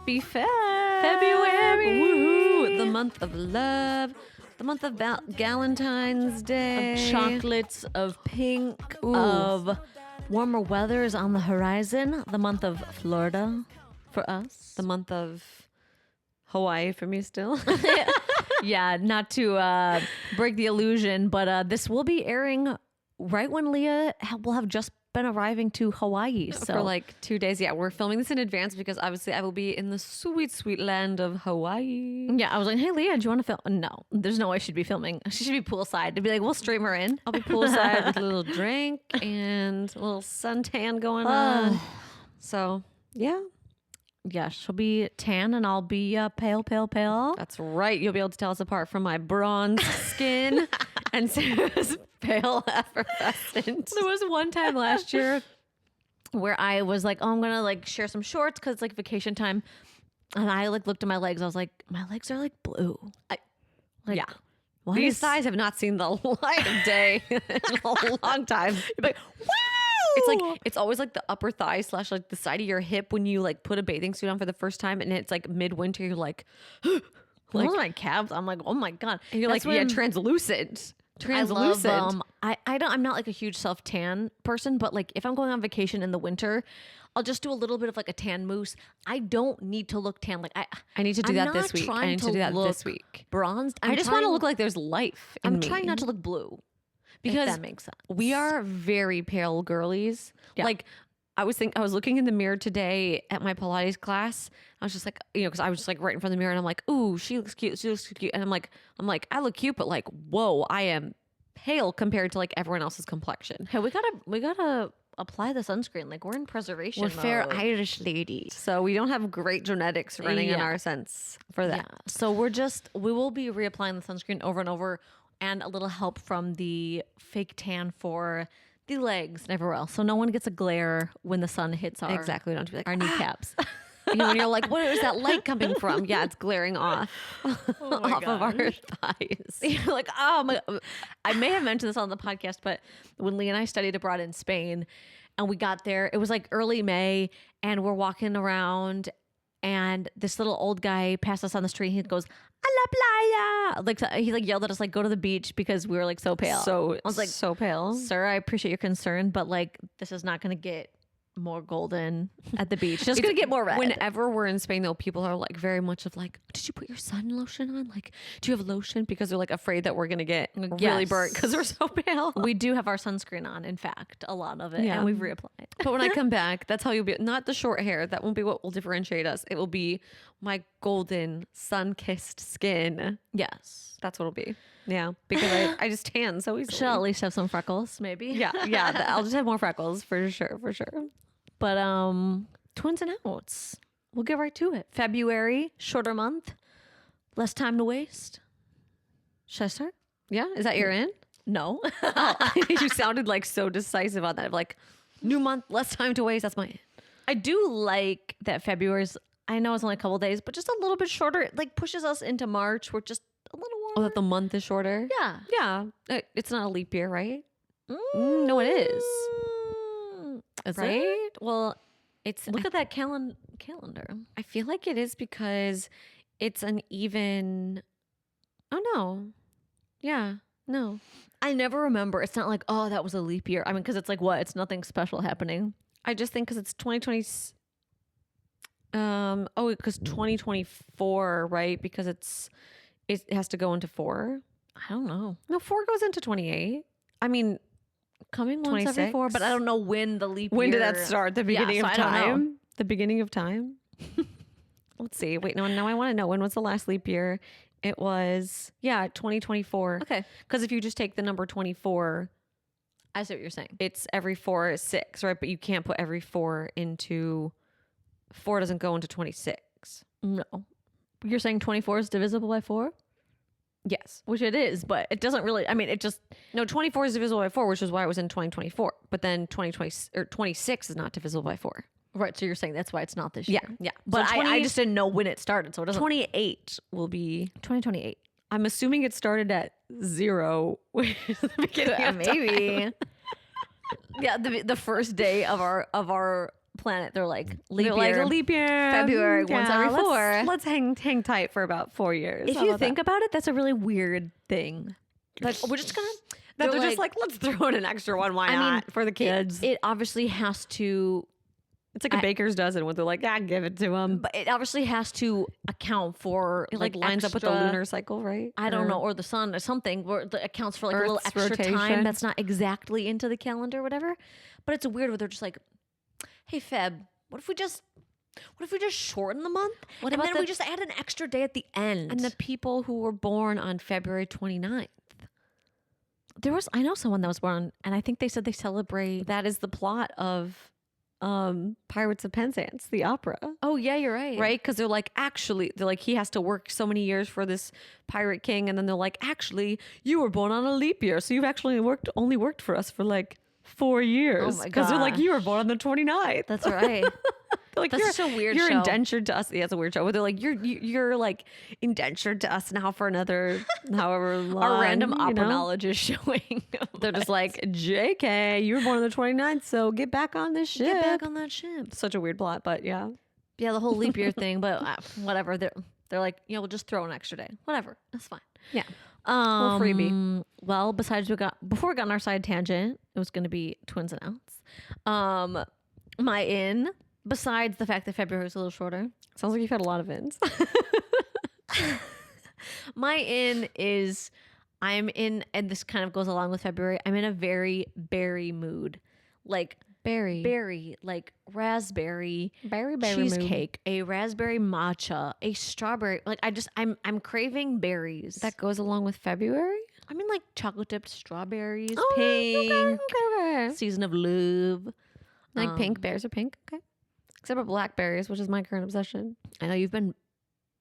Happy February. Woohoo! The month of love. The month of Galentine's Day. Of chocolates, of pink, Ooh. of warmer weather is on the horizon. The month of Florida for us. The month of Hawaii for me still. Yeah, not to break the illusion, but this will be airing right when Leah will have just been arriving to Hawaii. So For like 2 days. Yeah, we're filming this in advance because obviously I will be in the sweet, sweet land of Hawaii. yeah, I was like, hey, Leah, do you want to film? No, there's no way she'd be filming. She should be poolside. To be like, we'll stream her in. I'll be poolside with a little drink and a little suntan going on. So, yeah. Yeah, she'll be tan and I'll be pale, pale, pale. That's right. You'll be able to tell us apart from my bronze skin and Sarah's pale effervescent. There was one time last year where I was like, oh, I'm going to like share some shorts because it's like vacation time. And I like looked at my legs. I was like, my legs are like blue. Yeah. Why These is- thighs have not seen the light of day in a long time. You're like, wow. It's like, it's always like the upper thigh / like the side of your hip when you like put a bathing suit on for the first time and it's like midwinter, you're like, Those are my calves. I'm like, oh my God. and you're That's like, yeah, when translucent. I Translucent. love, I'm not like a huge self tan person, but like if I'm going on vacation in the winter, I'll just do a little bit of like a tan mousse. I don't need to look tan. Like I need to do I'm that this not week. I trying need to do that look this week. Bronzed. I just want to look like there's life in I'm me. trying not to look blue. Because if that makes sense. We are very pale girlies. Yeah. Like I was looking in the mirror today at my Pilates class. I was just like, because I was just like right in front of the mirror and I'm like, ooh, she looks cute. She looks cute. And I'm like, I look cute, but like, whoa, I am pale compared to like everyone else's complexion. Hey, we gotta apply the sunscreen. Like we're in preservation. We're fair mode. Irish ladies. So we don't have great genetics running in Yeah. our sense for that. Yeah. So we will be reapplying the sunscreen over and over, and a little help from the fake tan for the legs and everywhere else. So no one gets a glare when the sun hits our Exactly. We don't have to be like, our kneecaps. when you're like, where is that light coming from? Yeah, it's glaring off off of our thighs. You're like, oh my! I may have mentioned this on the podcast, but when Lee and I studied abroad in Spain, and we got there, it was like early May, and we're walking around, and this little old guy passed us on the street. He goes, "A la playa!" Like he like yelled at us, like, "Go to the beach," because we were like so pale. So I was like, so pale. "Sir, I appreciate your concern, but like this is not going to get more golden at the beach. Just going to get more red." Whenever we're in Spain, though, people are like very much of like, did you put your sun lotion on? Like, do you have lotion? Because they're like afraid that we're going to get really Yes. burnt because we're so pale. We do have our sunscreen on, in fact, a lot of it, Yeah. and we've reapplied. But when I come back, that's how you'll be. Not the short hair. That won't be what will differentiate us. It will be my golden, sun-kissed skin. Yes. That's what it'll be. Yeah. Because I just tan so easily. Should at least have some freckles, maybe. Yeah. I'll just have more freckles for sure. For sure. But twins and outs. We'll get right to it. February, shorter month, less time to waste. Should I start? Yeah. Is that your in? No. You sounded like so decisive on that. Of like, new month, less time to waste. That's my in. I do like that February's, I know it's only a couple days, but just a little bit shorter. It like pushes us into March. We're just a little warmer. Oh, that the month is shorter? Yeah. Yeah. It's not a leap year, right? No, it is. Is Right? it? Well, it's Look at that calendar. I feel like it is because it's an even. Oh no. Yeah. No. I never remember. It's not like, oh, that was a leap year. I mean, because it's like, what? It's nothing special happening. I just think because it's 2020. Because 2024, right? Because it has to go into 4. I don't know. No, 4 goes into 28. I mean, Coming once every 4, but I don't know when the leap when year. did that start? The beginning so of I don't know. time? The beginning of time? Let's see. Wait, no, now I want to know. When was the last leap year? It was, 2024. Okay. Because if you just take the number 24, I see what you're saying. it's every 4 is 6, right? But you can't put every 4 into, 4 doesn't go into 26. No. You're saying 24 is divisible by 4? Yes. Which it is, but it doesn't really, I mean, it just, No, 24 is divisible by 4, which is why it was in 2024. But then 2020 or 26 is not divisible by 4. right. So you're saying that's why it's not this year. Yeah. But So I just didn't know when it started. So it doesn't. 28 will be, 2028. I'm assuming it started at 0, which is the beginning of time. Maybe. Yeah. The first day of our plan it. They're like leap They're year. like leap year, February, once every four. Let's hang tight for about 4 years. If How you about think that? about it, that's a really weird thing. Like we're just gonna. That they're just like, let's throw in an extra one. Why not? For the kids. It obviously has to. It's like a baker's dozen when they're like, give it to them. But it obviously has to account for It like lines up with the lunar cycle, right? I don't know, or the sun or something where it accounts for like a little Earth's extra time rotation. that's not exactly into the calendar or whatever. But it's weird where they're just like, hey Feb, what if we just shorten the month? What and about then we just add an extra day at the end? And the people who were born on February 29th. I know someone that was born, and I think they said they celebrate. That is the plot of Pirates of Penzance, the opera. Oh yeah, you're right. Right? Because they're like, he has to work so many years for this pirate king. And then they're like, actually, you were born on a leap year. So you've actually only worked for us for like 4 years. Oh my Because they're like, you were gosh. born on the 29th. That's right. Like, That's you're, such a weird You're show. indentured to us. Yeah, it's a weird show. Where they're like, you're like indentured to us now for another however long. Our random opera you know? knowledge is showing. They're just like, JK, you were born on the 29th, so get back on this ship. Get back on that ship. Such a weird plot, but yeah. Yeah, the whole leap year thing, but whatever. They're like, yeah, we'll just throw an extra day. Whatever, that's fine. Yeah. Little freebie. Well, before we got on our side tangent, it was going to be twins and outs. My in, besides the fact that February was a little shorter, Sounds like you've had a lot of ins. my in is I'm in, and this kind of goes along with February. I'm in a very berry mood, like berry, like raspberry Berry cheesecake, a raspberry matcha, a strawberry. Like I'm craving berries. That goes along with February? I mean, like chocolate dipped strawberries, Oh, pink, okay. season of love. Like pink, bears are pink. Okay. Except for blackberries, which is my current obsession. I know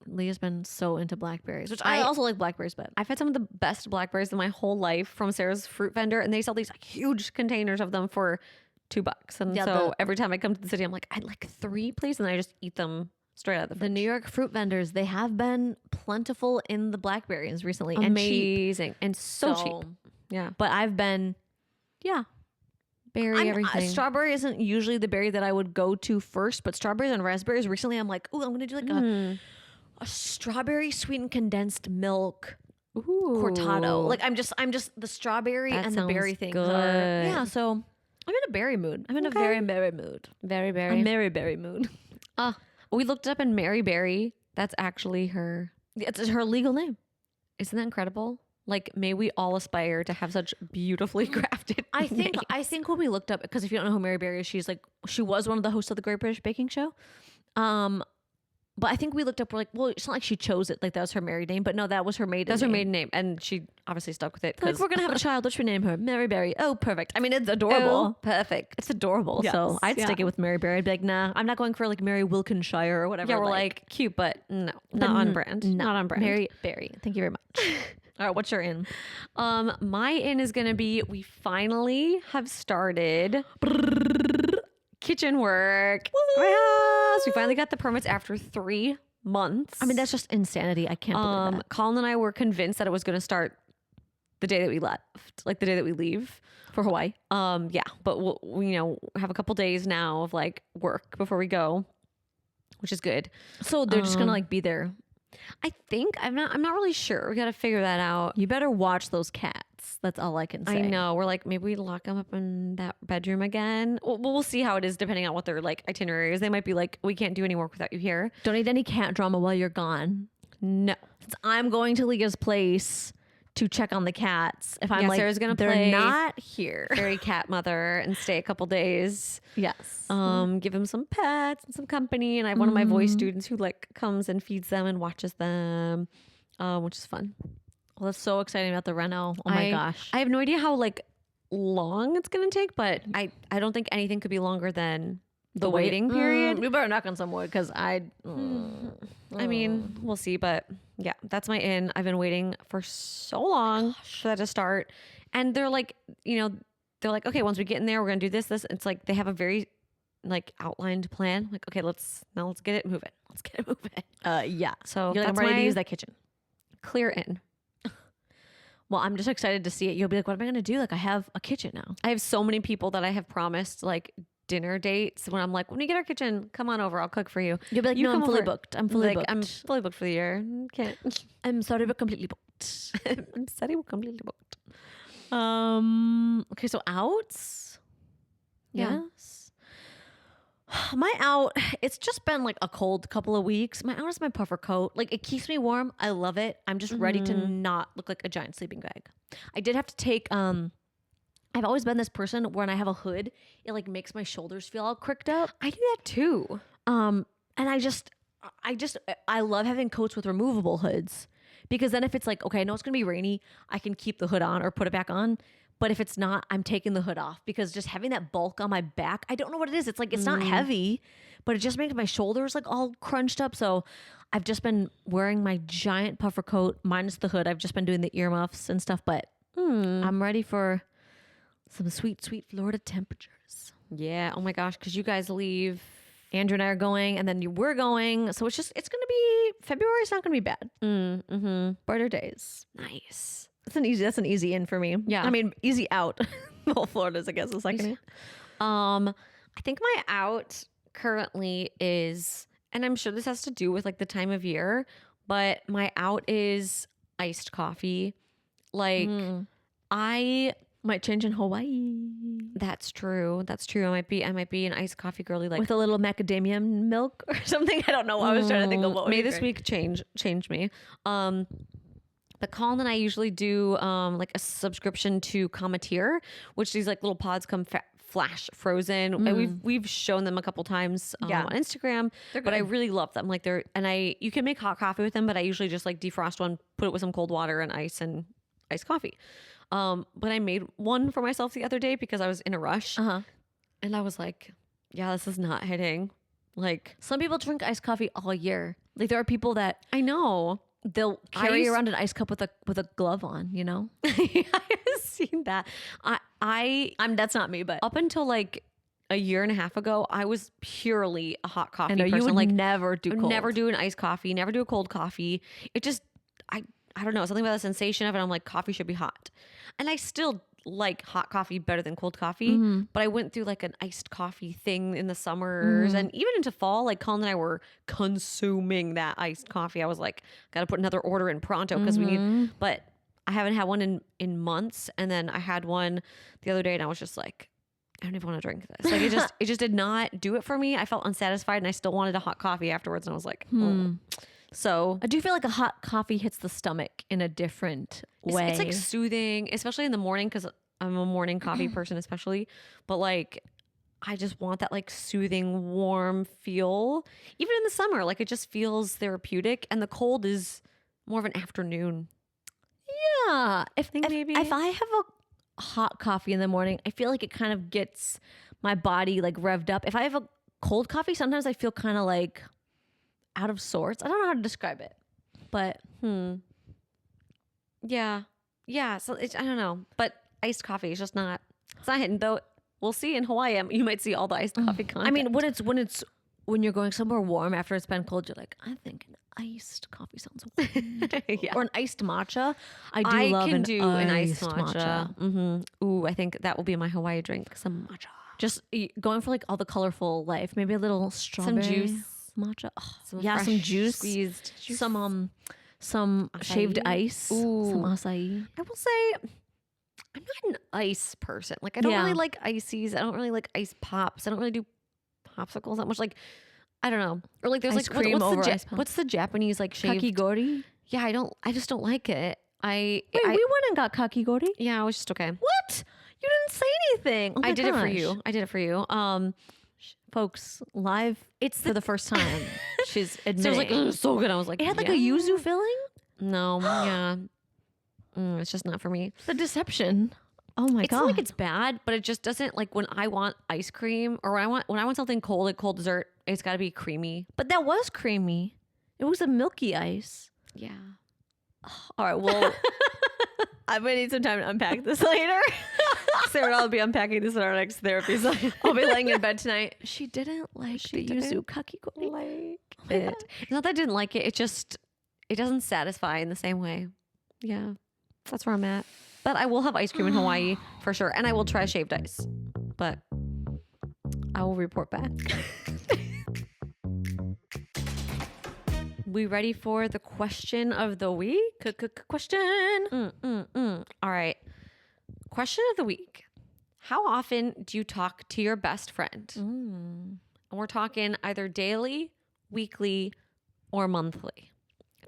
Leah's been so into blackberries, which I also like blackberries, but I've had some of the best blackberries in my whole life from Sarah's fruit vendor, and they sell these like huge containers of them for $2. And Yeah, so every time I come to the city, I'm like, I'd like 3, please. And I just eat them straight out of the the fridge. New York fruit vendors, they have been plentiful in the blackberries recently and cheap. Amazing. And so cheap. Yeah. But I've been, yeah. Berry everything. Strawberry isn't usually the berry that I would go to first, but strawberries and raspberries recently, I'm like, ooh, I'm gonna do like a strawberry sweetened condensed milk cortado. Like I'm just the strawberry That and the berry sounds things good. are, yeah. So I'm in a berry mood. I'm in a very berry mood. Very berry. A merry berry mood. We looked up in Mary Berry. That's actually her. It's her legal name. Isn't that incredible? Like, may we all aspire to have such beautifully crafted. I think names. when we looked up, because if you don't know who Mary Berry is, she was one of the hosts of the Great British Baking Show. But I think we looked up, we're like, well, it's not like she chose it, like that was her married name, but no, that was her maiden That's name. her maiden name, and she obviously stuck with it. Like, we're gonna have a child. What should we name her? Mary Berry. Oh, perfect. I mean, it's adorable. Perfect. It's adorable. Yes, So I'd stick yeah. it with Mary Berry. I'd be like, nah, I'm not going for like Mary Wilkinshire or whatever. Yeah, we're like cute, but no, not on brand. No, Not on brand. Mary Berry. Thank you very much. All right, what's your in? My in is gonna be we finally have started kitchen work. Yes, we finally got the permits after 3 months. I mean, that's just insanity. I can't believe that. Colin and I were convinced that it was gonna start the day that we left, like the day that we leave. For Hawaii. Yeah, but we have a couple days now of like work before we go, which is good. So they're just gonna like be there. I think I'm not really sure. We got to figure that out. You better watch those cats. That's all I can say. I know. We're like, maybe we lock them up in that bedroom again. We'll see how it is depending on what their like itinerary is. They might be like, we can't do any work without you here. Don't need any cat drama while you're gone. No. Since I'm going to Leah's place to check on the cats. If I'm like, Sarah's gonna they're play not here. Fairy cat mother and stay a couple days. Yes. Give them some pets and some company. And I have one of my voice students who like comes and feeds them and watches them, which is fun. Well, that's so exciting about the reno. Oh my gosh. I have no idea how like long it's gonna take, but I don't think anything could be longer than the waiting period. We better knock on some wood because I mean, we'll see, but yeah, that's my in. I've been waiting for so long for that to start. And they're like, they're like, okay, once we get in there, we're gonna do this. It's like they have a very like outlined plan. Like, okay, let's get it moving. Let's get it moving. yeah. So You're like, that's I'm ready my to use that kitchen. clear in. Well, I'm just excited to see it. You'll be like, what am I gonna do? Like, I have a kitchen now. I have so many people that I have promised like dinner dates when I'm like, when you get our kitchen, come on over. I'll cook for you. You'll be like, You no, come I'm fully over. booked. I'm fully Like, booked. I'm fully booked for the year. Can't. I'm sorry, but completely booked. I'm sorry, we're completely booked. Okay, so outs. Yeah. Yes. My out, it's just been like a cold couple of weeks. My out is my puffer coat. Like it keeps me warm. I love it. I'm just ready to not look like a giant sleeping bag. I did have to take I've always been this person when I have a hood, it like makes my shoulders feel all cricked up. I do that too. And I love having coats with removable hoods because then if it's like, okay, I know it's going to be rainy, I can keep the hood on or put it back on. But if it's not, I'm taking the hood off because just having that bulk on my back, I don't know what it is. It's like, it's not heavy, but it just makes my shoulders like all crunched up. So I've just been wearing my giant puffer coat minus the hood. I've just been doing the earmuffs and stuff, but I'm ready for some sweet, sweet Florida temperatures. Yeah. Oh my gosh. Because you guys leave. Andrew and I are going, and then we're going. So it's going to be, February's not going to be bad. Brighter days. Nice. That's an easy in for me. Yeah. I mean, easy out. Well, Florida's, I guess, the second in. I think my out currently is, and I'm sure this has to do with like the time of year, but my out is iced coffee. Like I might change in Hawaii That's true. That's true. I might be an iced coffee girly, like with a little macadamia milk or something. I don't know. I was trying to think of what may would be this great. week change me. But Colin and I usually do like a subscription to Cometeer, which these like little pods come flash frozen. And we've shown them a couple times on Instagram, but I really love them. Like you can make hot coffee with them, but I usually just like defrost one, put it with some cold water and ice and iced coffee. But I made one for myself the other day because I was in a rush, and I was like, yeah, this is not hitting. Like Some people drink iced coffee all year. Like there are people that I know. they'll carry around an ice cup with a glove on, you know? I've seen that. I'm That's not me, but up until like a year and a half ago, I was purely a hot coffee I know person. you would like never do cold. never do an iced coffee, never do a cold coffee. It just I don't know, something about the sensation of it. I'm like, coffee should be hot. And I still like hot coffee better than cold coffee, but I went through like an iced coffee thing in the summers and even into fall. Like Colin and I were consuming that iced coffee. I was like, gotta put another order in pronto because we need, but I haven't had one in months. And then I had one the other day and I was just like, I don't even want to drink this. Like it just did not do it for me. I felt unsatisfied and I still wanted a hot coffee afterwards. And I was like, oh. So I do feel like a hot coffee hits the stomach in a different way. it's like soothing, especially in the morning because I'm a morning coffee person, especially. But like, I just want that like soothing, warm feel. Even in the summer, like it just feels therapeutic. And the cold is more of an afternoon. Yeah. If maybe. if I have a hot coffee in the morning, I feel like it kind of gets my body like revved up. If I have a cold coffee, sometimes I feel kind of like out of sorts. I don't know how to describe it, but Yeah. So I don't know, but iced coffee is just not. It's not hitting though. We'll see in Hawaii. You might see all the iced coffee content. I mean, when you're going somewhere warm after it's been cold, you're like, I think an iced coffee sounds wonderful. Yeah. Or an iced matcha. I love can an do an iced matcha. Mm-hmm. Ooh, I think that will be my Hawaii drink. Some matcha. Just going for like all the colorful life. Maybe a little strawberry juice. matcha. Oh, Some some fresh juice, squeezed juice. some shaved Acai. ice, Ooh. some acai. I will say, I'm not an ice person. Like I don't Yeah. really like ices. I don't really like ice pops. I don't really do popsicles that much. Like I don't know. Or like there's Ice like cream over what's ice pop. what's the Japanese like shaved? Kakigori. Yeah, I just don't like it. Wait, we went and got kakigori. Yeah, I was just okay. What? You didn't say anything. Oh my I did it for gosh. you. I did it for you. Folks, live. It's for the first time. She's admitting. So I was like, "Ugh, so good. I was like, it had like yeah. a yuzu filling. No, yeah. It's just not for me. The deception. Oh my It's god. not like it's bad, but it just doesn't like when I want ice cream or when I want something cold, like cold dessert, it's got to be creamy. But that was creamy. It was a milky ice. Yeah. All right, well, I'm gonna need some time to unpack this later. Sarah and I'll be unpacking this in our next therapy session. I'll be laying in bed tonight. She didn't like She the yuzu didn't kakigori. like my it. God. It's not that I didn't like it. It doesn't satisfy in the same way. Yeah. That's where I'm at. But I will have ice cream in Hawaii for sure. And I will try shaved ice. But I will report back. We ready for the question of the week? Question. All right. Question of the week. How often do you talk to your best friend? And we're talking either daily, weekly, or monthly.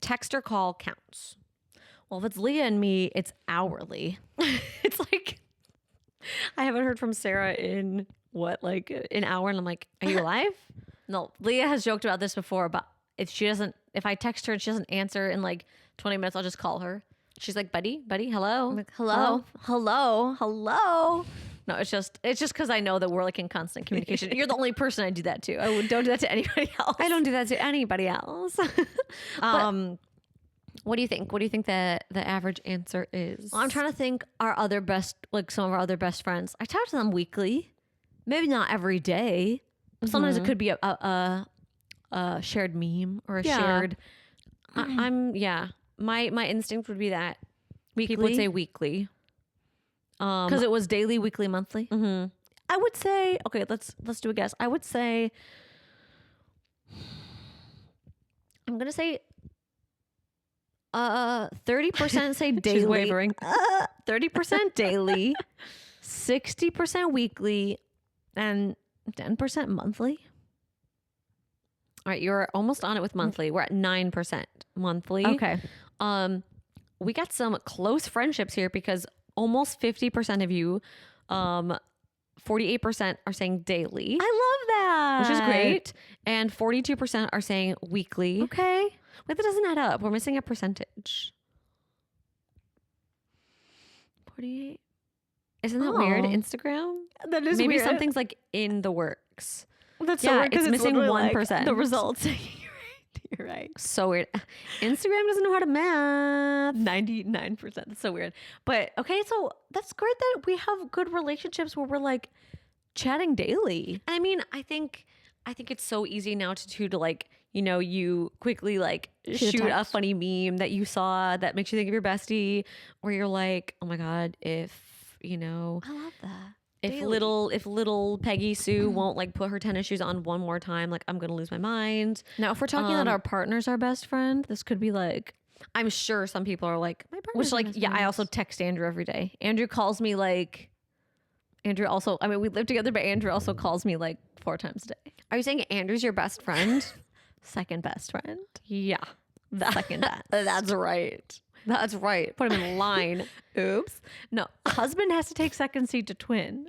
Text or call counts. Well, if it's Leah and me, it's hourly. It's like, I haven't heard from Sarah in like an hour, and I'm like, are you alive? No, Leah has joked about this before, but if I text her and she doesn't answer in like 20 minutes, I'll just call her. She's like, buddy, hello. I'm like, hello. No, it's just because I know that we're like in constant communication. You're the only person I do that to. Don't do that to anybody else. I don't do that to anybody else. What do you think? What do you think the average answer is? I'm trying to think some of our other best friends. I talk to them weekly, maybe not every day. Sometimes it could be a shared meme or a shared. My instinct would be that Weekly? people would say weekly. Because it was daily, weekly, monthly. Mm-hmm. I would say, okay, let's do a guess. I would say, I'm gonna say, 30% say daily. She's wavering. 30% daily, 60% weekly, and 10% monthly. All right, you're almost on it with monthly. We're at 9% monthly. Okay. We got some close friendships here because almost 50% of you, 48% are saying daily, I love that. which is great, and 42% are saying weekly. Okay. Wait, that doesn't add up. We're missing a percentage. 48. Isn't that weird? Instagram? That is Maybe weird. something's like in the works. That's so weird 'cause it's missing literally, 1%. the results. You're right. So weird. Instagram doesn't know how to math. 99%. That's so weird. But okay, so that's great that we have good relationships where we're like chatting daily. I mean, I think it's so easy now to like, you quickly like shoot a text. funny meme that you saw that makes you think of your bestie, or you're like, oh my God, if I love that. if little Peggy Sue won't like put her tennis shoes on one more time, like I'm gonna lose my mind. Now, if we're talking that our partner's our best friend, this could be like, I'm sure some people are like, my partner's which my like, best yeah, I friend. also text Andrew every day. Andrew calls me like, Andrew also, I mean, we live together, but Andrew also calls me like 4 times a day. Are you saying Andrew's your best friend? Second best friend. Yeah. Second best. That's right. That's right. Put him in line. Oops. No, husband has to take second seat to twin.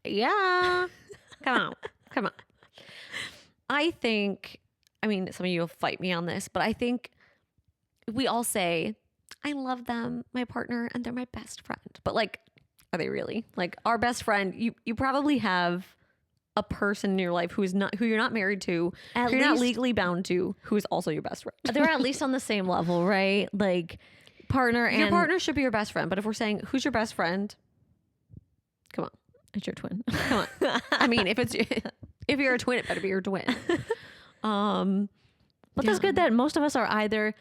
Yeah. Come on. I mean, some of you will fight me on this, but I think we all say, I love them, my partner, and they're my best friend. But like, are they really? Like our best friend, you probably have a person in your life who you're not married to, At who you're not least- legally bound to, who is also your best friend. They're at least on the same level, right? Like partner and Your partner should be your best friend, but if we're saying who's your best friend, come on. it's your twin. Come on. I mean, if you're a twin, it better be your twin. But that's good that most of us are either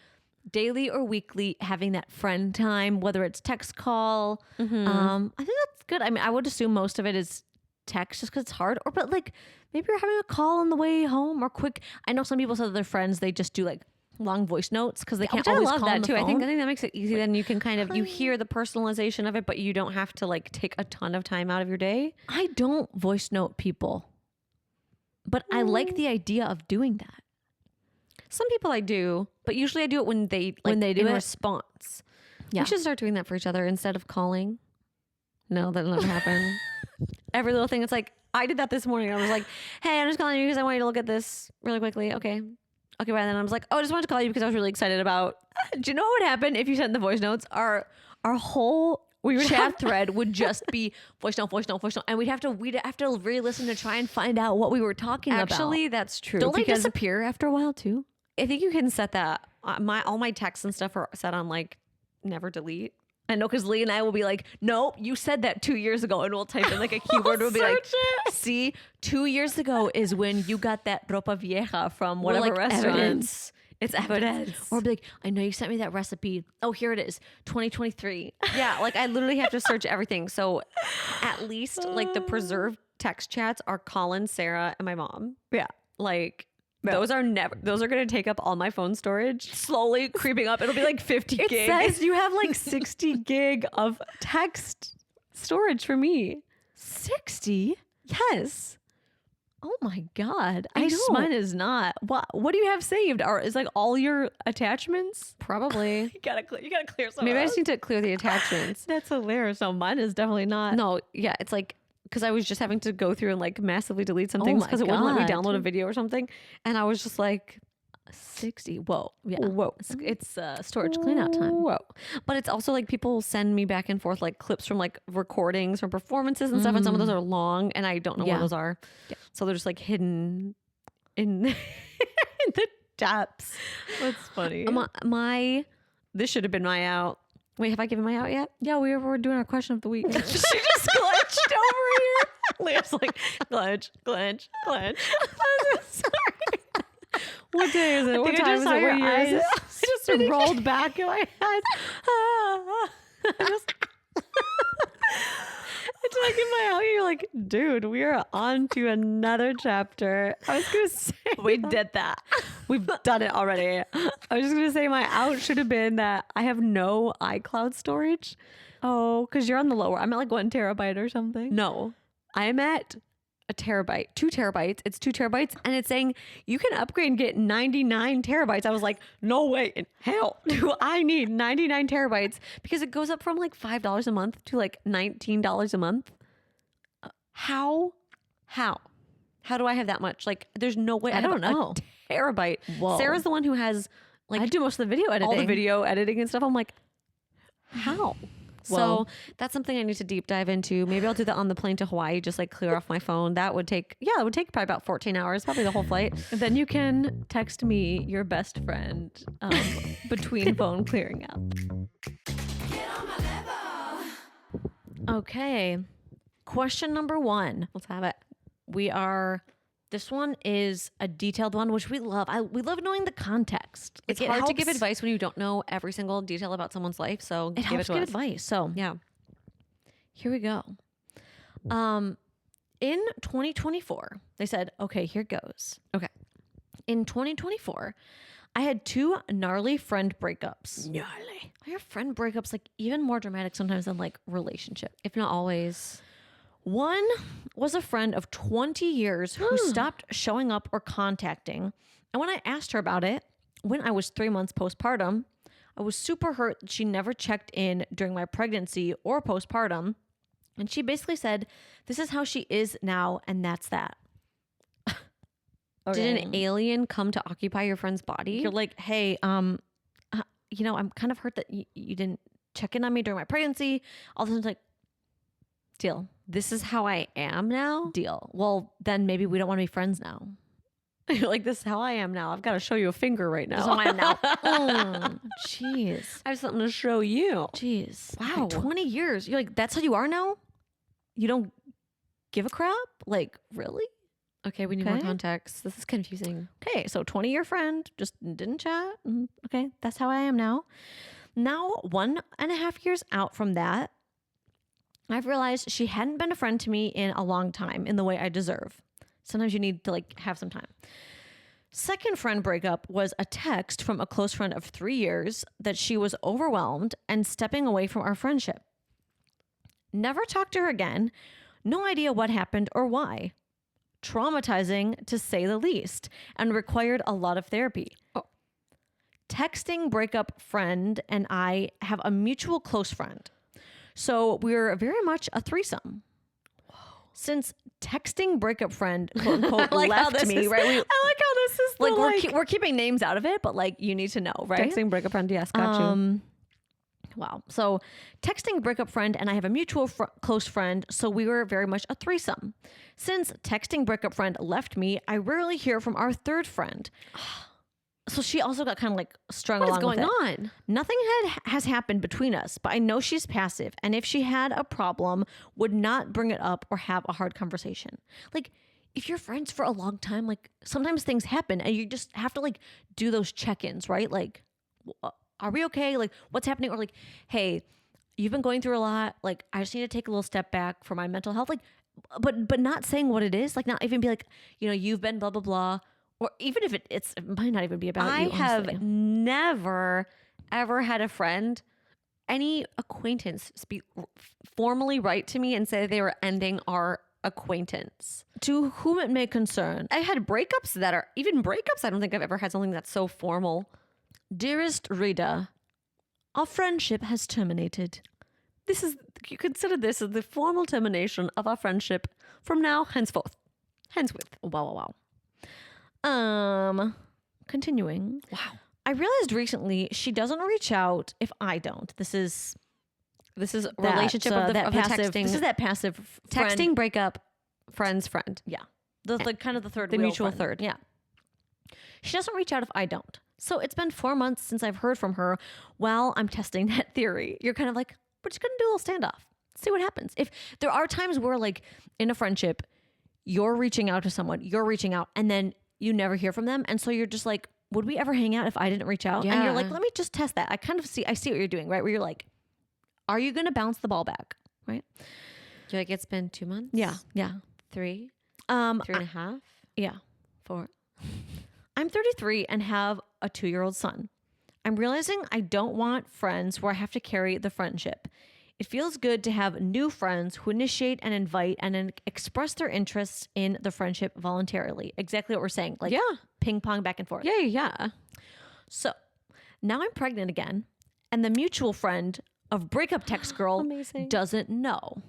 daily or weekly having that friend time, whether it's text call. I think that's good. I mean, I would assume most of it is text just because it's hard, but like maybe you're having a call on the way home or quick. I know some people said that their friends, they just do like long voice notes because they can't always I love call that on the too. I think phone. that makes it easy. Then you can kind of you hear the personalization of it, but you don't have to like take a ton of time out of your day. I don't voice note people, but I like the idea of doing that. Some people I do, but usually I do it when they do in it? response. Yeah. We should start doing that for each other instead of calling. No, that'll never happen. Every little thing. It's like I did that this morning. I was like, "Hey, I'm just calling you because I want you to look at this really quickly." Okay, bye. Then I was like, "Oh, I just wanted to call you because I was really excited about." Do you know what would happen if you sent the voice notes? Our whole chat thread would just be voice note, and we'd have to re-listen to try and find out what we were talking about. Actually, that's true. Don't they because disappear after a while too? I think you can set that. All my texts and stuff are set on like never delete. I know, because Lee and I will be like, nope, you said that 2 years ago, and we'll type in like a keyword. We'll be like, see, 2 years ago is when you got that ropa vieja from whatever like, restaurant. evidence. It's evidence. Or be like, I know you sent me that recipe. Oh, here it is, 2023. Yeah, like I literally have to search everything. So at least like the preserved text chats are Colin, Sarah, and my mom. Yeah. Like No. those are going to take up all my phone storage, slowly creeping up. It'll be like 50 It gig. says you have like 60 gig of text. storage for me. 60? Yes. Oh my God. I know. Mine is not. What do you have saved? Or is like all your attachments? Probably. You gotta clear some. Maybe I just need to clear the attachments. That's hilarious. No, mine is definitely not. No, yeah, it's like because I was just having to go through and like massively delete some Oh things my because it wouldn't let me God. download a video or something, and I was just like, 60. Whoa. Yeah. whoa, It's storage cleanout time. whoa. But it's also like people send me back and forth like clips from like recordings from performances and stuff, and some of those are long, and I don't know Yeah. where those are, Yeah. so they're just like hidden in in the depths. That's funny. My this should have been my out. Wait, have I given my out yet? Yeah, we were doing our question of the week. She just glitched over here. Leah's like, glitch. I'm so sorry. What day is it? What time is it? What year is it? I just rolled back in my head. It's like in my out. You're like, dude, we are on to another chapter. I was gonna say We did that. we've done it already. I was just gonna say my out should have been that I have no iCloud storage. Oh, because you're on the lower. I'm at like 1 terabyte or something. No, I'm at a terabyte, 2 terabytes. It's 2 terabytes, and it's saying you can upgrade and get 99 terabytes. I was like, no way in hell do I need 99 terabytes because it goes up from like $5 a month to like $19 a month. How do I have that much? Like, there's no way. I have don't know. a terabyte. Whoa. Sarah's the one who has like I do most of the video editing. all the video editing and stuff. I'm like, how? Well- So that's something I need to deep dive into. Maybe I'll do that on the plane to Hawaii, just like clear off my phone. That would take, it would take probably about 14 hours, probably the whole flight. Then you can text me your best friend between phone clearing out. Okay. Question number 1. Let's have it. This one is a detailed one, which we love. We love knowing the context. It's Like, hard to give helps- advice when you don't know every single detail about someone's life. So It give helps it to give us. advice. So Yeah. here we go. In 2024, they said, okay, here goes. Okay. In 2024, I had 2 gnarly friend breakups. Gnarly. Are your friend breakups like even more dramatic sometimes than like relationship? If not always. One was a friend of 20 years who stopped showing up or contacting. And when I asked her about it, when I was 3 months postpartum, I was super hurt that she never checked in during my pregnancy or postpartum. And she basically said, this is how she is now, and that's that. Did an alien come to occupy your friend's body? You're like, hey, I'm kind of hurt that you didn't check in on me during my pregnancy. All this is like, deal. This is how I am now? Deal. Well, then maybe we don't want to be friends now. You're like, this is how I am now. I've got to show you a finger right now. This is how I am now. Jeez. I have something to show you. Jeez. Wow. 20 years. You're like, that's how you are now? You don't give a crap? Like, really? Okay, we need more Okay. context. This is confusing. Okay, so 20-year friend just didn't chat. Okay, that's how I am now. Now, 1.5 years out from that, I've realized she hadn't been a friend to me in a long time in the way I deserve. Sometimes you need to like have some time. Second friend breakup was a text from a close friend of 3 years that she was overwhelmed and stepping away from our friendship. Never talked to her again. No idea what happened or why. Traumatizing to say the least, and required a lot of therapy. Texting breakup friend and I have a mutual close friend. So we're very much a threesome. Since texting breakup friend quote unquote like how left this me, is- right? I like how this is Like we're keeping names out of it, but like you need to know, right? texting breakup friend. Yes, got you. Wow. So texting breakup friend and I have a mutual close friend, so we were very much a threesome. Since texting breakup friend left me, I rarely hear from our third friend. So she also got kind of like strung What is along going with it. on? Nothing has happened between us, but I know she's passive, and if she had a problem, would not bring it up or have a hard conversation. Like, if you're friends for a long time, like sometimes things happen, and you just have to like do those check-ins, right? Like, are we okay? Like, what's happening? Or like, hey, you've been going through a lot. Like, I just need to take a little step back for my mental health. Like, but not saying what it is, like not even be like, you've been blah, blah, blah. Or even if it might not even be about I you. have honestly. never, ever had a friend, any acquaintance formally write to me and say they were ending our acquaintance. To whom it may concern. I had breakups that are, even breakups, I don't think I've ever had something that's so formal. Dearest reader, our friendship has terminated. You consider this as the formal termination of our friendship from now, henceforth. Wow. Continuing. Wow. I realized recently she doesn't reach out if I don't. This is relationship of the passive. texting. This is that passive Texting, friend. breakup, friend. Yeah. The kind of the third The wheel mutual friend. third. Yeah. She doesn't reach out if I don't. So it's been 4 months since I've heard from her while I'm testing that theory. You're kind of like, we're just going to do a little standoff. See what happens. If there are times where like in a friendship, you're reaching out to someone, you're reaching out, and then you never hear from them. And so you're just like, would we ever hang out if I didn't reach out? And you're like, Yeah. let me just test that. I see what you're doing, right? Where you're like, are you going to bounce the ball back? Right? You're like, it's been 2 months? Yeah. 3, Um, 3.5, yeah. 4. I'm 33 and have a 2-year-old son. I'm realizing I don't want friends where I have to carry the friendship. It feels good to have new friends who initiate and invite and then express their interests in the friendship voluntarily. Exactly what we're saying. Like ping pong back and forth. Yeah. So now I'm pregnant again, and the mutual friend of breakup text girl Amazing. doesn't know.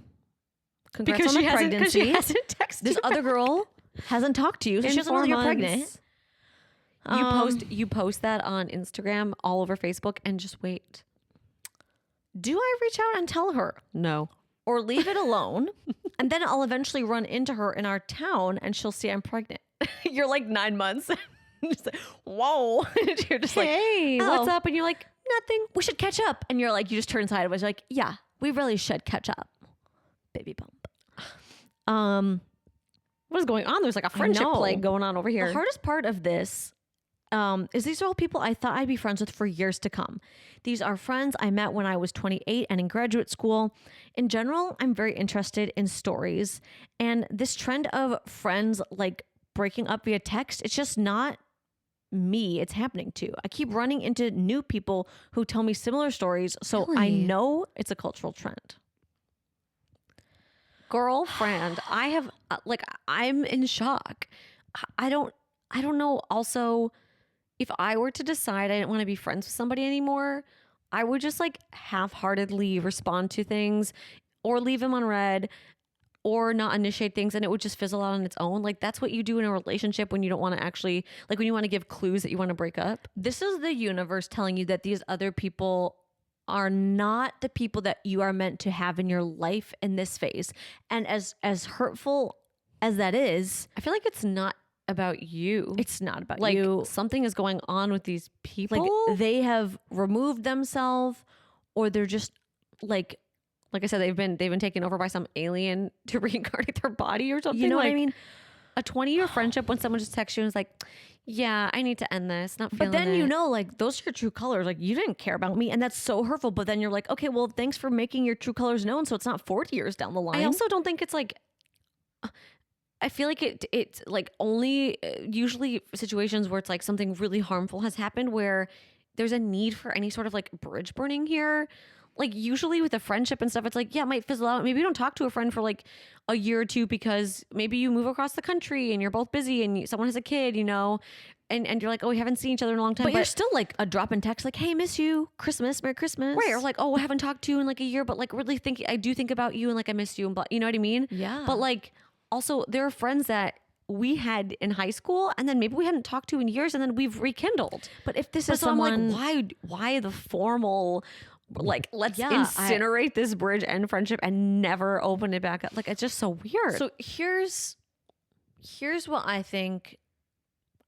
Congrats Because on she the hasn't, pregnancy. she hasn't texted This you other girl hasn't talked to you, so in she doesn't know 4 you're months. pregnant. You post that on Instagram, all over Facebook, and just wait. Do I reach out and tell her? No. Or leave it alone, and then I'll eventually run into her in our town and she'll see I'm pregnant. You're like 9 months. Just like, whoa. You're just like, Hey, oh, what's up? And you're like, nothing. we should catch up. And you're like, you just turn sideways. You're like, yeah, we really should catch up. Baby bump. What is going on? There's like a friendship know. plague going on over here. The hardest part of this is these are all people I thought I'd be friends with for years to come. These are friends I met when I was 28 and in graduate school. In general, I'm very interested in stories. And this trend of friends like breaking up via text, it's just not me it's happening to. I keep running into new people who tell me similar stories. So I Really? know it's a cultural trend. Girlfriend, I have I'm in shock. I don't know. Also, if I were to decide I didn't want to be friends with somebody anymore, I would just like half-heartedly respond to things or leave them unread or not initiate things, and it would just fizzle out on its own. Like that's what you do in a relationship when you don't want to actually, like when you want to give clues that you want to break up. This is the universe telling you that these other people are not the people that you are meant to have in your life in this phase. And as hurtful as that is, I feel like it's not about you. it's not about like you. something is going on with these people. Like they have removed themselves, or they're just like, Like I said, they've been taken over by some alien to reincarnate their body or something. you know like, what I mean? A 20-year friendship when someone just texts you and is like, yeah, I need to end this. Not feeling But then you it. know, like those are your true colors. Like you didn't care about me, and that's so hurtful. But then you're like, okay, well, thanks for making your true colors known, so it's not 40 years down the line. I also don't think it's like, I feel like it's like only usually situations where it's like something really harmful has happened where there's a need for any sort of like bridge burning here. Like usually with a friendship and stuff, it's like, yeah, it might fizzle out. Maybe you don't talk to a friend for like a year or two because maybe you move across the country and you're both busy and someone has a kid, you know, and you're like, oh, we haven't seen each other in a long time. but you're still like a drop in text, like, hey, miss you, Christmas, Merry Christmas. right. Or like, oh, I haven't talked to you in like a year, but like really I do think about you and like I miss you. And but you know what I mean? Yeah. But like also there are friends that we had in high school and then maybe we hadn't talked to in years and then we've rekindled. But if this But is so someone, I'm like, why the formal, like, let's Yeah, incinerate this bridge and friendship and never open it back up. Like, it's just so weird. so here's what I think.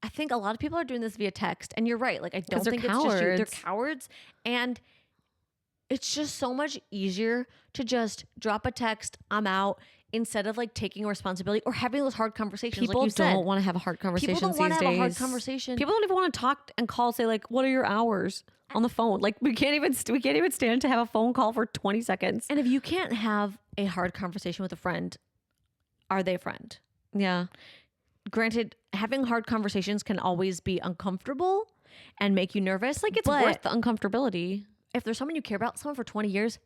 I think a lot of people are doing this via text, and you're right. Like I don't they're think it's just you. They're cowards. cowards, and it's just so much easier to just drop a text, I'm out, instead of like taking responsibility or having those hard conversations. people like you said, don't want to have a hard conversation people don't want these to have a hard days. conversation. People don't even want to talk and call, say like, what are your hours on the phone? Like we can't even stand to have a phone call for 20 seconds. And if you can't have a hard conversation with a friend, are they a friend? Yeah. Granted, having hard conversations can always be uncomfortable and make you nervous. Like it's but worth the uncomfortability. if there's someone you care about, someone for 20 years,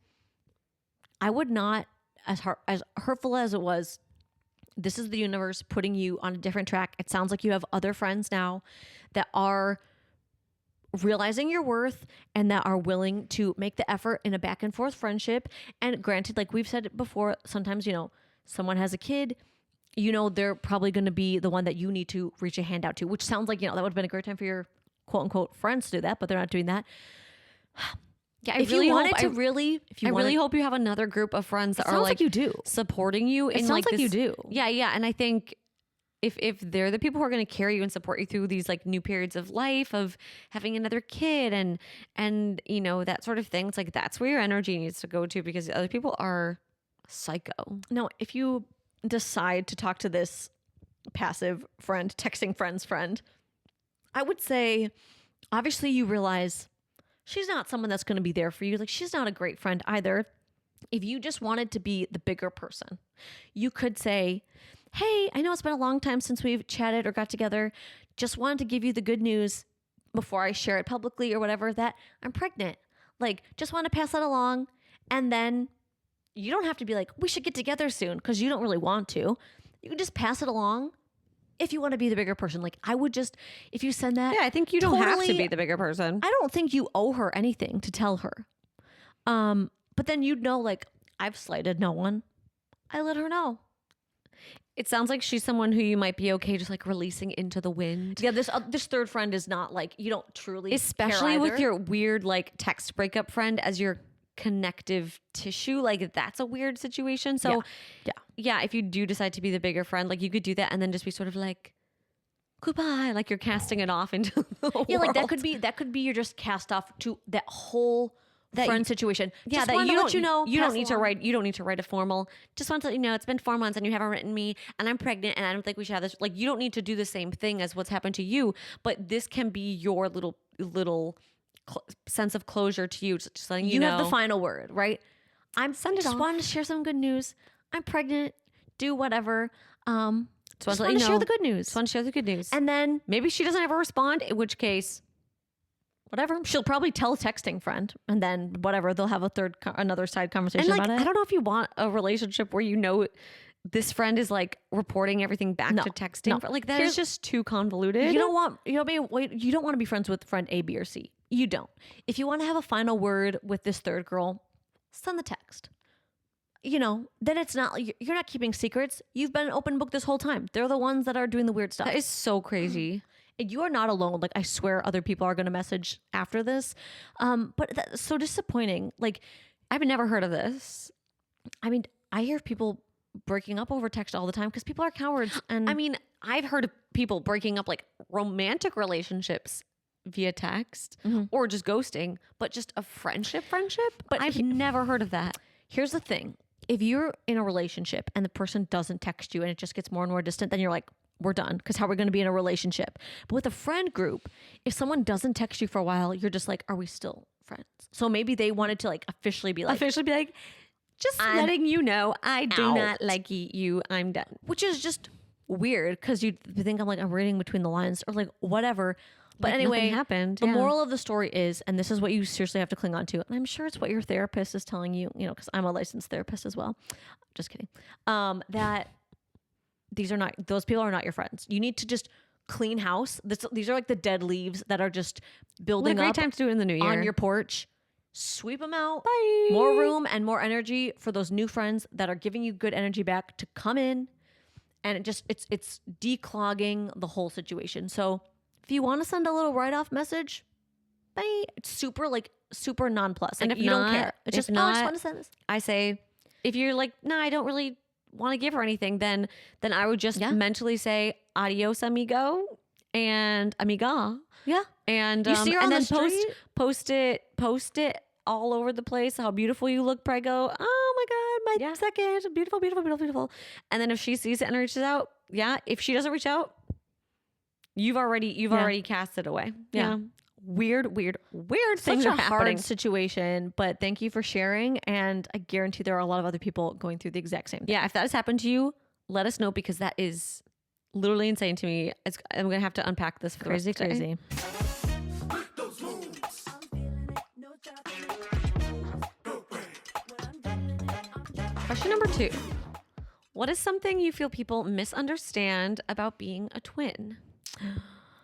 I would not, as hurtful as it was, this is the universe putting you on a different track. It sounds like you have other friends now that are realizing your worth and that are willing to make the effort in a back and forth friendship. And granted, like we've said it before, sometimes, you know, someone has a kid, you know, they're probably going to be the one that you need to reach a hand out to, which sounds like, you know, that would have been a great time for your quote unquote friends to do that, but they're not doing that. Yeah, I really really hope you have another group of friends that are like you do. supporting you. It sounds like you do. Yeah, yeah. And I think if they're the people who are going to carry you and support you through these like new periods of life, of having another kid and you know, that sort of thing, it's like that's where your energy needs to go to, because the other people are psycho. Now, if you decide to talk to this passive friend, texting friends friend, I would say, obviously you realize she's not someone that's going to be there for you. Like, she's not a great friend either. If you just wanted to be the bigger person, you could say, hey, I know it's been a long time since we've chatted or got together. Just wanted to give you the good news before I share it publicly or whatever, that I'm pregnant. Like, just want to pass that along. And then you don't have to be like, we should get together soon, because you don't really want to. You can just pass it along if you want to be the bigger person. Like, I would just, if you send that. Yeah, I think you don't have to be the bigger person. I don't think you owe her anything to tell her. But then you'd know, like, I've slighted no one. I let her know. It sounds like she's someone who you might be okay just like releasing into the wind. Yeah, this third friend is not like, you don't truly especially care with either. your weird like text breakup friend as your connective tissue. Like, that's a weird situation. So yeah, if you do decide to be the bigger friend, like you could do that and then just be sort of like, goodbye, like you're casting it off into the world. Yeah, like that could be you're just cast off to that whole friend situation. Yeah, just that wanted you to don't let you know. you pass don't need to along. write you don't need to write a formal. Just want to let you know it's been 4 months and you haven't written me and I'm pregnant and I don't think we should have this. Like, you don't need to do the same thing as what's happened to you, but this can be your little sense of closure to you. Just letting you know have the final word, right? Just wanted to share some good news. I'm pregnant. Do whatever. Just want to share the good news. Just want to share the good news. And then maybe she doesn't ever respond, in which case, whatever. She'll probably tell a texting friend, and then whatever, they'll have another side conversation and like, about it. I don't know if you want a relationship where you know this friend is like reporting everything back to texting. No. Like, that is just too convoluted. You don't want to be friends with friend A, B, or C. You don't. If you want to have a final word with this third girl, send the text. You know, then it's not, you're not keeping secrets. You've been an open book this whole time. They're the ones that are doing the weird stuff. That is so crazy. And you are not alone. Like, I swear other people are going to message after this. But that's so disappointing. Like, I've never heard of this. I mean, I hear people breaking up over text all the time because people are cowards. And I mean, I've heard of people breaking up like romantic relationships via text or just ghosting, but just a friendship. But I've never heard of that. Here's the thing. If you're in a relationship and the person doesn't text you and it just gets more and more distant, then you're like, we're done, because how are we going to be in a relationship? But with a friend group, if someone doesn't text you for a while, you're just like, are we still friends? So maybe they wanted to like officially be like, just letting you know, I do not like you. I'm done. Which is just weird, because you think I'm reading between the lines or like whatever. But Like, anyway, nothing happened. The Yeah. moral of the story is, and this is what you seriously have to cling on to, and I'm sure it's what your therapist is telling you, you know, because I'm a licensed therapist as well. Just kidding. That those people are not your friends. You need to just clean house. These are like the dead leaves that are just building What a great up time to do it in the new year. on your porch. Sweep them out. Bye. More room and more energy for those new friends that are giving you good energy back to come in. And it's declogging the whole situation. So if you want to send a little write-off message, bye. It's super non-plus. And Like, if you not, don't care. It's if just, I just not, want to send this. I say, if you're like, nah, I don't really want to give her anything, then I would just mentally say adios, amigo and amiga. Yeah. And You see her on and the then street? post it all over the place, how beautiful you look, Prego. Oh my God, my second. Beautiful, beautiful, beautiful, beautiful. And then if she sees it and reaches out, if she doesn't reach out, you've already cast it away. Yeah. Weird things Such are a happening. hard situation, but thank you for sharing. And I guarantee there are a lot of other people going through the exact same thing. Yeah, if that has happened to you, let us know, because that is literally insane to me. I'm going to have to unpack this for the rest of the day. Crazy. Question number 2. What is something you feel people misunderstand about being a twin?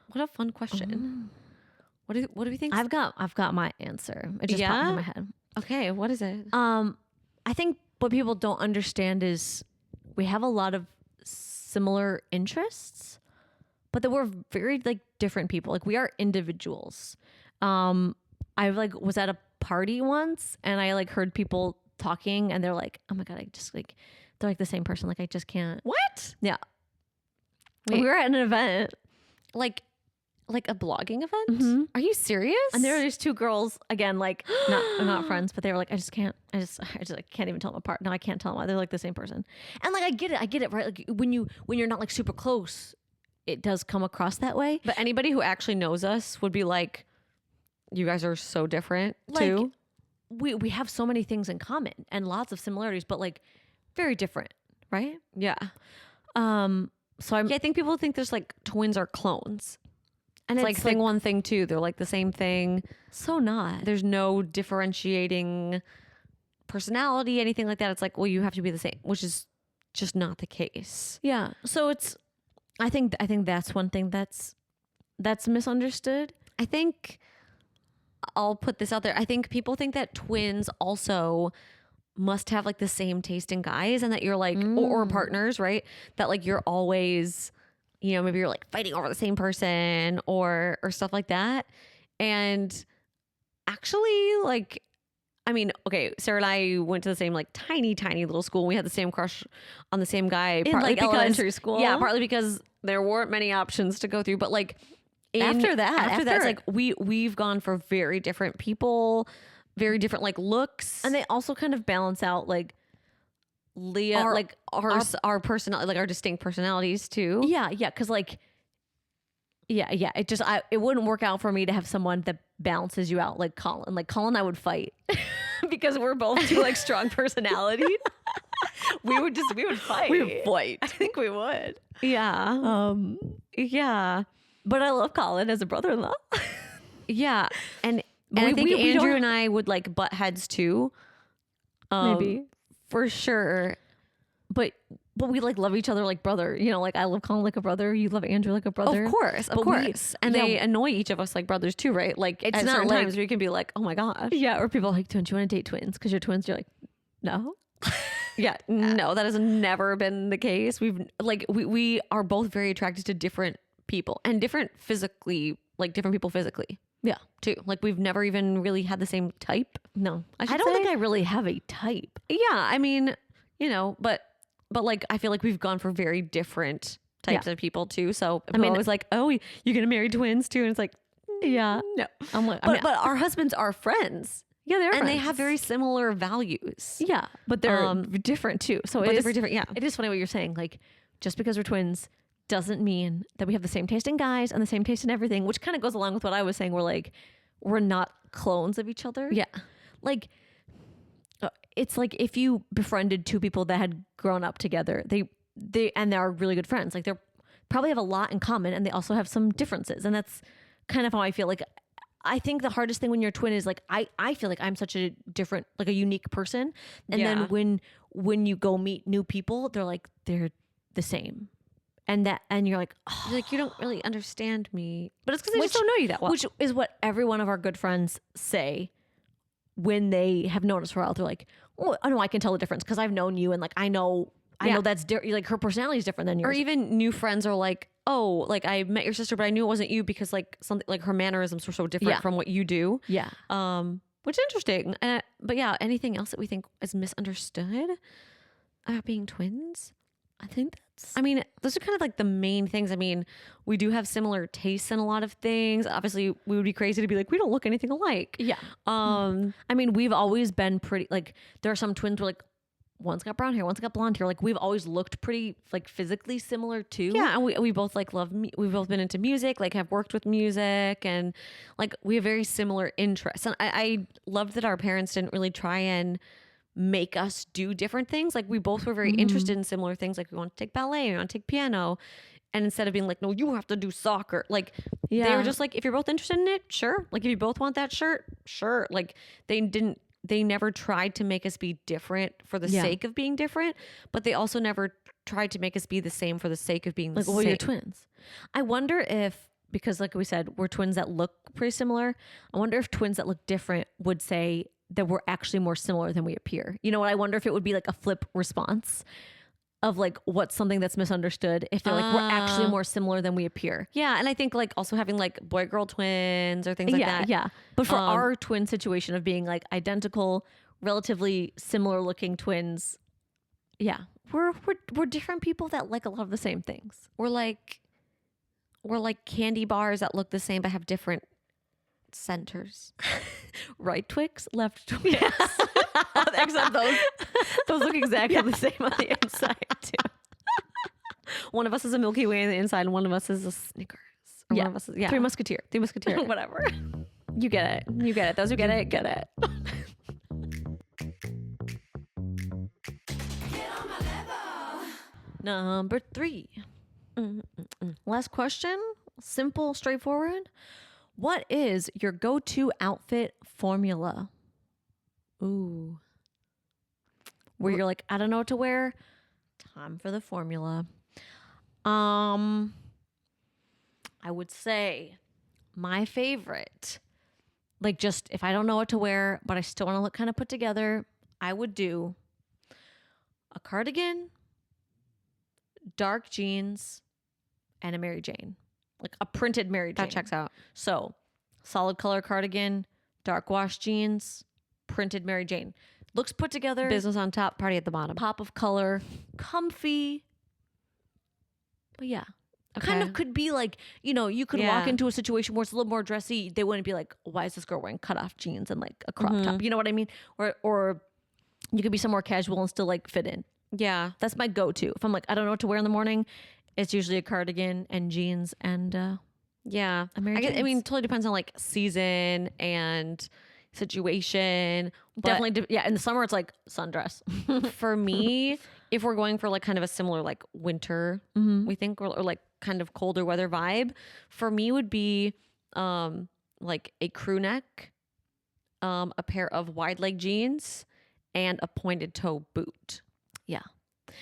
What a fun question. What do we think? I've got my answer. It just popped into my head. Okay, what is it? I think what people don't understand is we have a lot of similar interests, but that we're very like different people. Like we are individuals. I like was at a party once and I like heard people talking and they're like, oh my God, I just like, they're like the same person. Like I just can't. What? Yeah. Wait. We were at an event. Like a blogging event? Are you serious? And there were these 2 girls, again, like not friends, but they were like, I just like, can't even tell them apart. No, I can't tell them why. They're like the same person. And like, I get it, right? Like when you're not like super close, it does come across that way. But anybody who actually knows us would be like, you guys are so different Like, too. We have so many things in common and lots of similarities, but like very different, right? Yeah. So I think people think there's like twins are clones. and It's like thing 1, thing 2. They're like the same thing. so not. There's no differentiating personality, anything like that. It's like, well, you have to be the same, which is just not the case. Yeah. So I think that's one thing that's misunderstood. I think I'll put this out there. I think people think that twins also must have like the same taste in guys, and that you're like, or partners, right? That like you're always, you know, maybe you're like fighting over the same person or stuff like that. And actually, like, I mean, okay, Sarah and I went to the same like tiny little school. We had the same crush on the same guy, In like elementary school. Yeah, partly because there weren't many options to go through, but like After that, it's like we've gone for very different people, very different like looks, and they also kind of balance out like Leah, our personality, like our distinct personalities too. yeah, because like it wouldn't work out for me to have someone that balances you out like Colin. Like Colin, I would fight because we're both too like strong personalities. we would fight. We would fight. I think we would. Yeah. Yeah. But I love Colin as a brother-in-law. Yeah. And I think we Andrew don't- and I would like butt heads too. Maybe. For sure. But we like love each other like brother. You know, like I love Colin like a brother. You love Andrew like a brother. Of course. But And yeah. they annoy each of us like brothers too, right? Like It's at not certain like- times we can be like, oh my gosh. Yeah, or people are like, don't you want to date twins? Because you're twins. You're like, no. Yeah. No, that has never been the case. We are both very attracted to different people and different people physically. Yeah. Too. Like we've never even really had the same type. No. I I don't think I really have a type. Yeah, I mean, you know, but like I feel like we've gone for very different types of people too. So I mean, always like, oh, you're gonna marry twins too, and it's like, Yeah. no. I'm like, But our husbands are friends. yeah, they're And they friends. have very similar values. yeah, but they're different too. So But it they're is very different. Yeah. It is funny what you're saying. Like, just because we're twins doesn't mean that we have the same taste in guys and the same taste in everything, which kind of goes along with what I was saying. We're not clones of each other. Yeah. Like, it's like if you befriended 2 people that had grown up together, they're really good friends. Like, they're probably have a lot in common, and they also have some differences. And that's kind of how I feel. Like, I think the hardest thing when you're a twin is like, I feel like I'm such a different, like a unique person. And Yeah. then when you go meet new people, they're the same. And you're like, oh. You're like, you don't really understand me. But it's because I just don't know you that well. Which is what every one of our good friends say when they have known us for a while. They're like, oh no, I can tell the difference because I've known you, and like I know that's like her personality is different than Or yours. even new friends are like, oh, like I met your sister, but I knew it wasn't you because like something like her mannerisms were so different Yeah. from what you do. Yeah. Which is interesting. But yeah, anything else that we think is misunderstood about being twins? I mean, those are kind of like the main things. I mean, we do have similar tastes in a lot of things. Obviously, we would be crazy to be like, we don't look anything alike. Yeah. I mean, we've always been pretty, like, there are some twins where like one's got brown hair, one's got blonde hair. Like, we've always looked pretty like physically similar too. Yeah, and we both like we've both been into music, like have worked with music, and like we have very similar interests. And I loved that our parents didn't really try and make us do different things. Like we both were very interested in similar things. Like we want to take ballet, we want to take piano. And instead of being like, no, you have to do soccer. Like they were just like, if you're both interested in it, sure. Like if you both want that shirt, sure. Like they never tried to make us be different for the sake of being different, but they also never tried to make us be the same for the sake of being the same. Well, you're twins. I wonder if, because like we said, we're twins that look pretty similar. I wonder if twins that look different would say that we're actually more similar than we appear. You know what? I wonder if it would be like a flip response of like what's something that's misunderstood if they're like, we're actually more similar than we appear. Yeah. And I think like also having like boy girl twins or things like that. Yeah. But for our twin situation of being like identical, relatively similar looking twins, yeah, we're different people that like a lot of the same things. We're like candy bars that look the same but have different centers. Right Twix, left Twix. Except those look exactly the same on the inside too. One of us is a Milky Way on the inside and one of us is a Snickers. Or one of us is, Three Musketeer. Whatever. You get it. Those who get it, get it. Number 3. Last question. Simple, straightforward. What is your go-to outfit formula? Ooh. Where you're like, I don't know what to wear. Time for the formula. I would say my favorite, like just if I don't know what to wear, but I still want to look kind of put together, I would do a cardigan, dark jeans, and a Mary Jane. Like a printed Mary Jane. That checks out. So solid color cardigan, dark wash jeans, printed Mary Jane. Looks put together. Business on top, party at the bottom. Pop of color, comfy. But yeah. Okay. Kind of could be like, you could walk into a situation where it's a little more dressy. They wouldn't be like, why is this girl wearing cutoff jeans and like a crop top? You know what I mean? Or you could be somewhere casual and still like fit in. Yeah. That's my go-to. If I'm like, I don't know what to wear in the morning, it's usually a cardigan and jeans and yeah. I mean, it totally depends on like season and situation. Definitely. In the summer, it's like sundress. For me, if we're going for like kind of a similar like winter, we think, or like kind of colder weather vibe, for me would be like a crew neck, a pair of wide leg jeans, and a pointed toe boot. Yeah.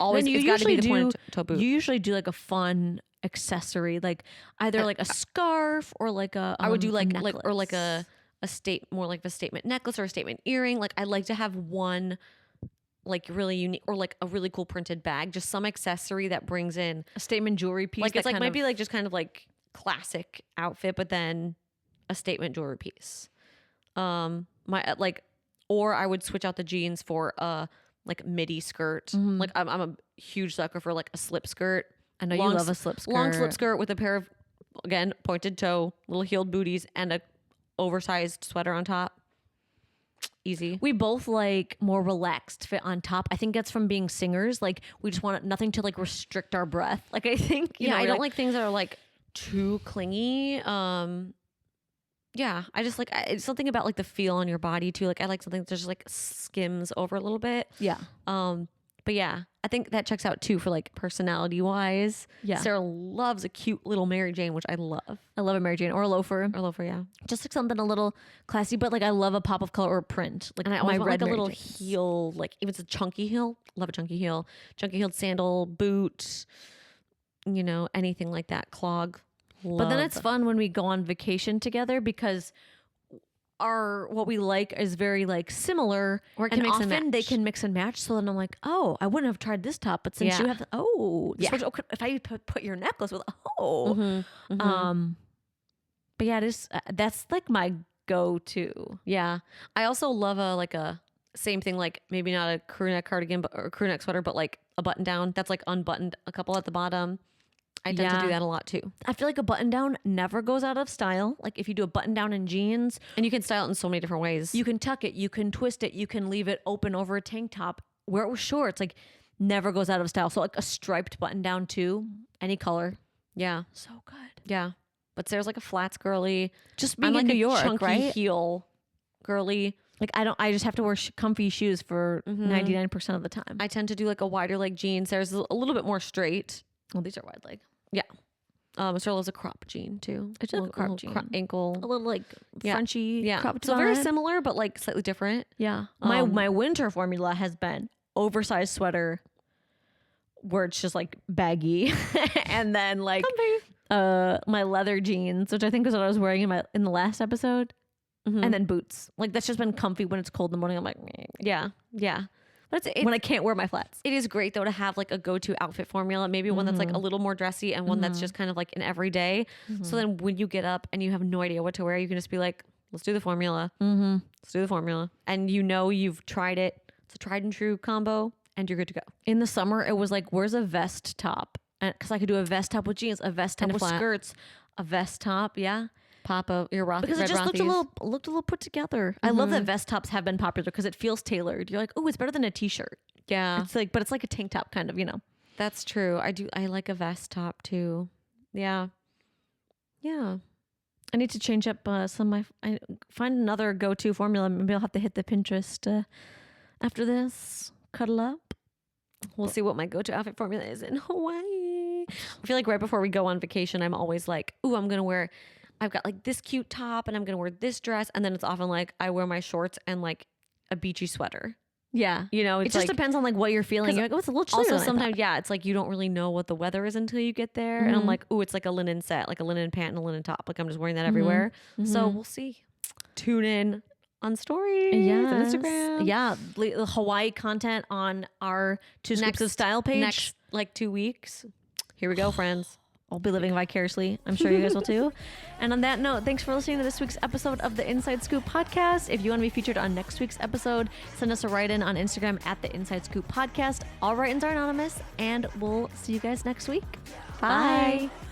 Always, it's got to be the pointed toe boot. You usually do like a fun accessory, like either like a scarf or like a I would do like necklace. like a more like a statement necklace or a statement earring. Like I like to have one like really unique or like a really cool printed bag, just some accessory that brings in a statement jewelry piece. Like it's like might be like just kind of like classic outfit, but then a statement jewelry piece. Or I would switch out the jeans for a like midi skirt. Like I'm a huge sucker for like a slip skirt. I know you love a slip skirt. Long slip skirt with a pair of, again, pointed toe, little heeled booties, and a oversized sweater on top. Easy. We both like more relaxed fit on top. I think that's from being singers. Like we just want nothing to like restrict our breath. Like I think, I don't like things that are like too clingy. Yeah, I just like it's something about like the feel on your body too. Like I like something that just like skims over a little bit. Yeah. But yeah, I think that checks out too for like personality wise. Yeah. Sarah loves a cute little Mary Jane, which I love. I love a Mary Jane or a loafer. Yeah. Just like something a little classy, but like I love a pop of color or a print. Like and I always want like a Mary little Janes. heel, like if it's a chunky heel, love a chunky heel, chunky heeled sandal, boot, anything like that, clog. But then it's fun when we go on vacation together because what we like is very like similar, or it can mix often and match. they can mix and match. So then I'm like, oh, I wouldn't have tried this top, but since you have, if I put your necklace with, but yeah, that's like my go-to. Yeah, I also love a same thing, like maybe not a crew neck cardigan or a crew neck sweater, but like a button down that's like unbuttoned, a couple at the bottom. I tend to do that a lot too. I feel like a button down never goes out of style. Like if you do a button down in jeans, and you can style it in so many different ways. You can tuck it, you can twist it, you can leave it open over a tank top. Wear it with shorts, like never goes out of style. So like a striped button down too, any color. Yeah. So good. Yeah. But Sarah's like a flats girly. Just being like in New a York, chunky right? heel girly. Like I just have to wear comfy shoes for 99% of the time. I tend to do like a wider leg jean. Sarah's a little bit more straight. Well, these are wide leg. Yeah. Sarah loves a crop jean too. It's a crop jean. Ankle. A little like Frenchy crop So very vibe. similar, but like slightly different. Yeah. My winter formula has been oversized sweater where it's just like baggy and then like my leather jeans, which I think is what I was wearing in the last episode. And then boots. Like that's just been comfy when it's cold in the morning. I'm like, yeah. But it's when I can't wear my flats. It is great though to have like a go-to outfit formula, maybe one that's like a little more dressy and one that's just kind of like an everyday. So then when you get up and you have no idea what to wear, you can just be like, let's do the formula. Let's do the formula. And you know you've tried it. It's a tried and true combo and you're good to go. In the summer, it was like, where's a vest top? Because I could do a vest top with jeans, a vest top And a with flat. skirts, a vest top, Pop up your Roth because it just looked a little put together. I love that vest tops have been popular because it feels tailored. You're like, oh, it's better than a t-shirt. Yeah. It's like, but it's like a tank top kind of, you know. That's true. I like a vest top too. Yeah. I need to change up some of I find another go-to formula. Maybe I'll have to hit the Pinterest after this. Cuddle up. We'll see what my go-to outfit formula is in Hawaii. I feel like right before we go on vacation, I'm always like, ooh, I've got like this cute top and I'm going to wear this dress. And then it's often like I wear my shorts and like a beachy sweater. Yeah. You know, It just depends on like what you're feeling. You're like, oh, it's a little chilly. Also, than I sometimes, thought. it's like you don't really know what the weather is until you get there. And I'm like, ooh, it's like a linen set, like a linen pant and a linen top. Like I'm just wearing that everywhere. So we'll see. Tune in on stories and Instagram. Yeah. The Hawaii content on our Two Scoops of Style page. Next like 2 weeks. Here we go, friends. I'll be living vicariously. I'm sure you guys will too. And on that note, thanks for listening to this week's episode of the Inside Scoop podcast. If you want to be featured on next week's episode, send us a write-in on Instagram at the Inside Scoop podcast. All write-ins are anonymous, and we'll see you guys next week. Bye. Bye.